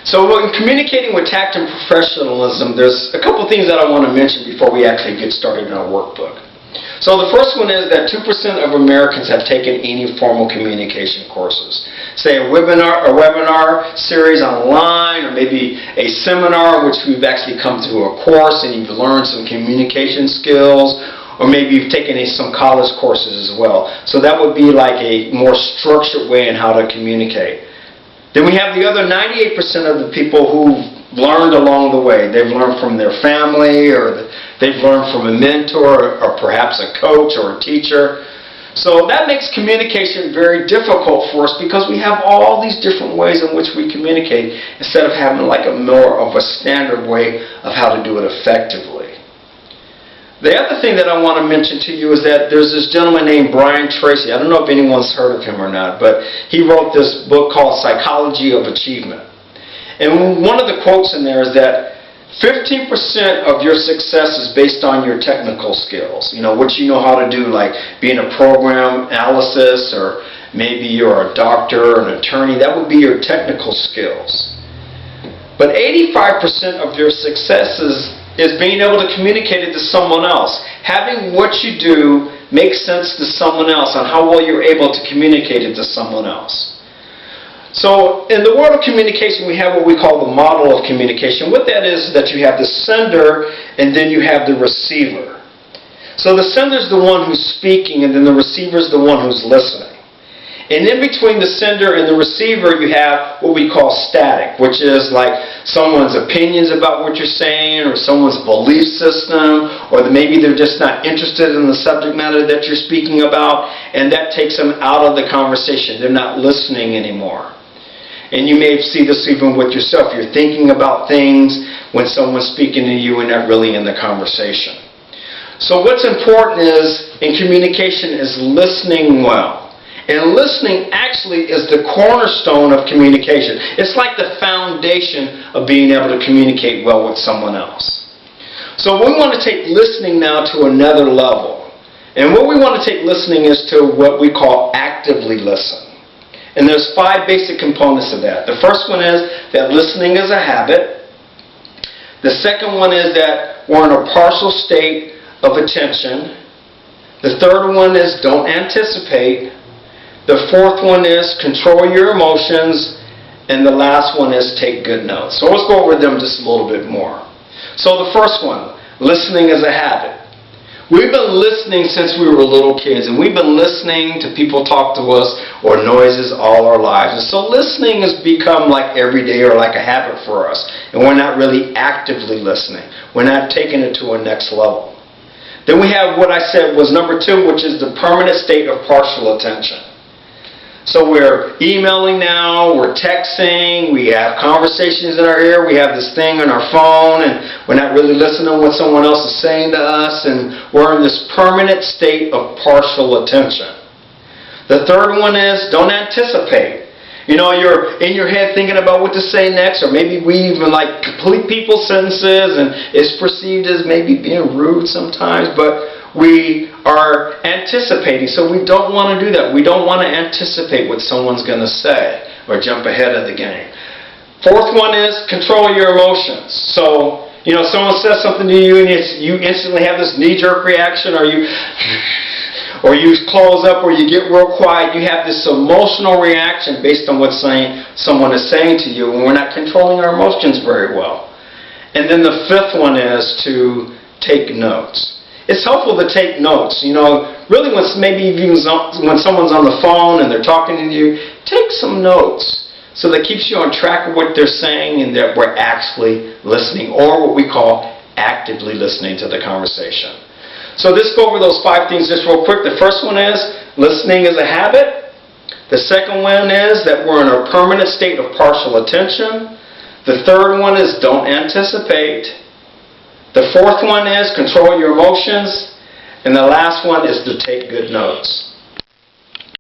So in communicating with tact and professionalism, there's a couple things that I want to mention before we actually get started in our workbook. So the first one is that 2% of Americans have taken any formal communication courses. Say a webinar series online, or maybe a seminar in which we've actually come to a course and you've learned some communication skills, or maybe you've taken some college courses as well. So that would be like a more structured way in how to communicate. Then we have the other 98% of the people who've learned along the way. They've learned from their family, or they've learned from a mentor, or perhaps a coach or a teacher. So that makes communication very difficult for us because we have all these different ways in which we communicate instead of having like a more of a standard way of how to do it effectively. The other thing that I want to mention to you is that there's this gentleman named Brian Tracy. I don't know if anyone's heard of him or not, but he wrote this book called Psychology of Achievement. And one of the quotes in there is that 15% of your success is based on your technical skills. You know, what you know how to do, like being a program analysis, or maybe you're a doctor or an attorney. That would be your technical skills. But 85% of your success is being able to communicate it to someone else. Having what you do make sense to someone else on how well you're able to communicate it to someone else. So in the world of communication, we have what we call the model of communication. What that is that you have the sender and then you have the receiver. So the sender is the one who's speaking, and then the receiver is the one who's listening. And in between the sender and the receiver, you have what we call static, which is like someone's opinions about what you're saying, or someone's belief system, or maybe they're just not interested in the subject matter that you're speaking about, and that takes them out of the conversation. They're not listening anymore. And you may see this even with yourself. You're thinking about things when someone's speaking to you and not really in the conversation. So what's important is, in communication, is listening well. And listening actually is the cornerstone of communication. It's like the foundation of being able to communicate well with someone else. So we want to take listening now to another level. And what we want to take listening is to what we call actively listen. And there's 5 basic components of that. The first one is that listening is a habit. The second one is that we're in a partial state of attention. The third one is don't anticipate. The fourth one is control your emotions. And the last one is take good notes. So let's go over them just a little bit more. So the first one, listening is a habit. We've been listening since we were little kids, and we've been listening to people talk to us or noises all our lives. And so listening has become like every day or like a habit for us. And we're not really actively listening. We're not taking it to a next level. Then we have what I said was number 2, which is the permanent state of partial attention. So we're emailing now, we're texting, we have conversations in our ear, we have this thing on our phone, and we're not really listening to what someone else is saying to us, and we're in this permanent state of partial attention. The third one is don't anticipate. You know, you're in your head thinking about what to say next, or maybe we even like complete people's sentences, and it's perceived as maybe being rude sometimes, but we are anticipating, so we don't want to do that. We don't want to anticipate what someone's going to say or jump ahead of the game. Fourth one is control your emotions. So, you know, someone says something to you and you instantly have this knee-jerk reaction, or you close up, or you get real quiet. You have this emotional reaction based on what someone is saying to you, and we're not controlling our emotions very well. And then the fifth one is to take notes. It's helpful to take notes. You know, really when someone's on the phone and they're talking to you, take some notes. So that keeps you on track of what they're saying and that we're actually listening, or what we call actively listening to the conversation. So let's go over those 5 things just real quick. The first one is listening is a habit. The second one is that we're in a permanent state of partial attention. The third one is don't anticipate. The fourth one is control your emotions. And the last one is to take good notes.